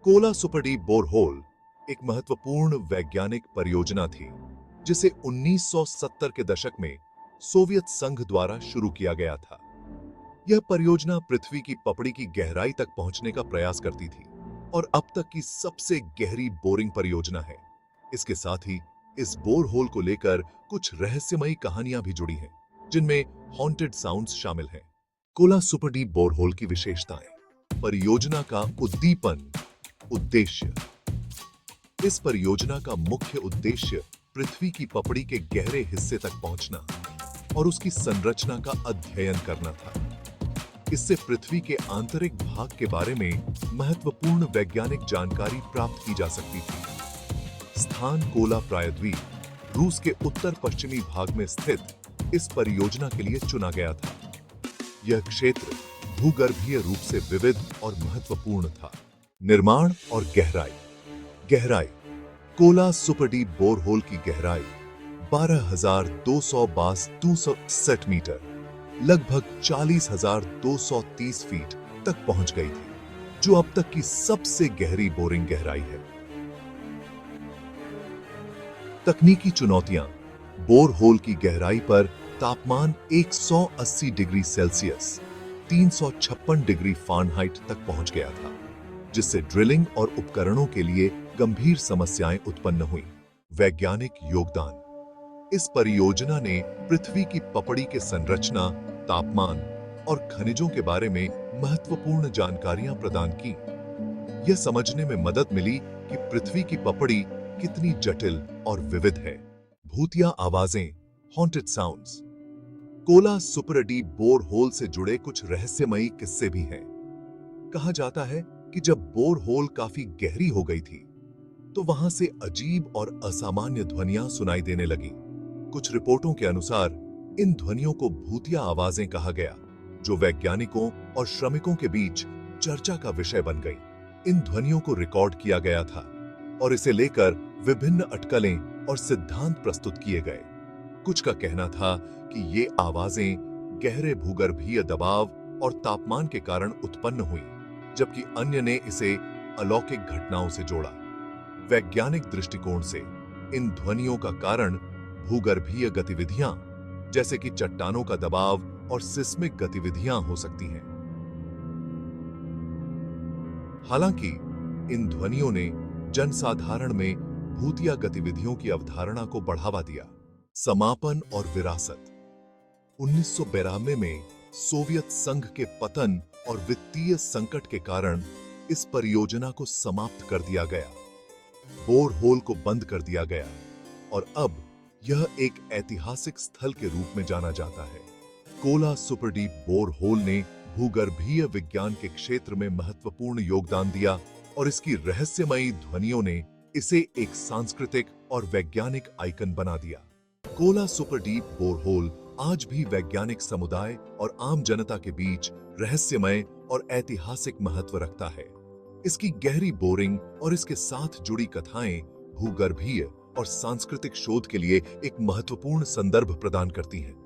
Kola super deep borehole एक महत्वपूर्ण वैज्ञानिक परियोजना थी जिसे 1970 के दशक में सोवियत संघ द्वारा शुरू किया गया था। यह परियोजना पृथ्वी की पपड़ी की गहराई तक पहुंचने का प्रयास करती थी और अब तक की सबसे गहरी बोरिंग परियोजना है। इसके साथ ही इस बोरहोल को लेकर कुछ रहस्यमयी कहानियां भी जुड़ी हैं, जिनमें हॉन्टेड साउंड्स शामिल हैं। कोला सुपर डीप बोरहोल की विशेषताएं। परियोजना का उद्देश्य। इस परियोजना का मुख्य उद्देश्य पृथ्वी की पपड़ी के गहरे हिस्से तक पहुंचना और उसकी संरचना का अध्ययन करना था। इससे पृथ्वी के आंतरिक भाग के बारे में महत्वपूर्ण वैज्ञानिक जानकारी प्राप्त की जा सकती थी। स्थान कोला प्रायद्वीप रूस के उत्तर पश्चिमी भाग में स्थित इस परियोजना के लिए चुना गया था। यह क्षेत्र भूगर्भीय रूप से विविध और महत्वपूर्ण था। निर्माण और गहराई। कोला सुपर डीप बोरहोल की गहराई 12,262 मीटर, लगभग 40,230 फीट तक पहुंच गई थी, जो अब तक की सबसे गहरी बोरिंग गहराई है। तकनीकी चुनौतियां। बोरहोल की गहराई पर तापमान 180 डिग्री सेल्सियस 356 डिग्री फ़ारेनहाइट तक पहुंच गया था, जिससे ड्रिलिंग और उपकरणों के लिए गंभीर समस्याएं उत्पन्न हुई। वैज्ञानिक योगदान। इस परियोजना ने पृथ्वी की पपड़ी के संरचना, तापमान और खनिजों के बारे में महत्वपूर्ण जानकारियां प्रदान की। यह समझने में मदद मिली कि पृथ्वी की पपड़ी कितनी जटिल और विविध है। भूतिया आवाजें, haunted sounds. Kola super deep borehole से जुड़े कुछ रहस्यमयी किस्से भी हैं। कहा जाता है कि जब बोरहोल काफी गहरी हो गई थी, तो वहां से अजीब और असामान्य ध्वनियां सुनाई देने लगी। कुछ रिपोर्टों के अनुसार इन ध्वनियों को भूतिया आवाजें कहा गया, जो वैज्ञानिकों और श्रमिकों के बीच चर्चा का विषय बन गई। इन ध्वनियों को रिकॉर्ड किया गया था और इसे लेकर विभिन्न अटकलें और सिद्धांत प्रस्तुत किए गए। कुछ का कहना था कि ये आवाजें गहरे भूगर्भीय दबाव और तापमान के कारण उत्पन्न हुई, जबकि अन्य ने इसे अलौकिक घटनाओं से जोड़ा। वैज्ञानिक दृष्टिकोण से इन ध्वनियों का कारण भूगर्भीय गतिविधियां, जैसे कि चट्टानों का दबाव और सिस्मिक गतिविधियां हो सकती हैं। हालांकि इन ध्वनियों ने जनसाधारण में भूतिया गतिविधियों की अवधारणा को बढ़ावा दिया। समापन और विरासत। 1992 में सोवियत संघ के पतन और वित्तीय संकट के कारण इस परियोजना को समाप्त कर दिया गया। बोरहोल को बंद कर दिया गया और अब यह एक ऐतिहासिक स्थल के रूप में जाना जाता है। कोला सुपर डीप बोरहोल ने भूगर्भीय विज्ञान के क्षेत्र में महत्वपूर्ण योगदान दिया और इसकी रहस्यमयी ध्वनियों ने इसे एक सांस्कृतिक और वैज्ञानिक आइकन बना दिया। कोला सुपर डीप बोरहोल आज भी वैज्ञानिक समुदाय और आम जनता के बीच रहस्यमय और ऐतिहासिक महत्व रखता है। इसकी गहरी बोरिंग और इसके साथ जुड़ी कथाएं भूगर्भीय और सांस्कृतिक शोध के लिए एक महत्वपूर्ण संदर्भ प्रदान करती हैं।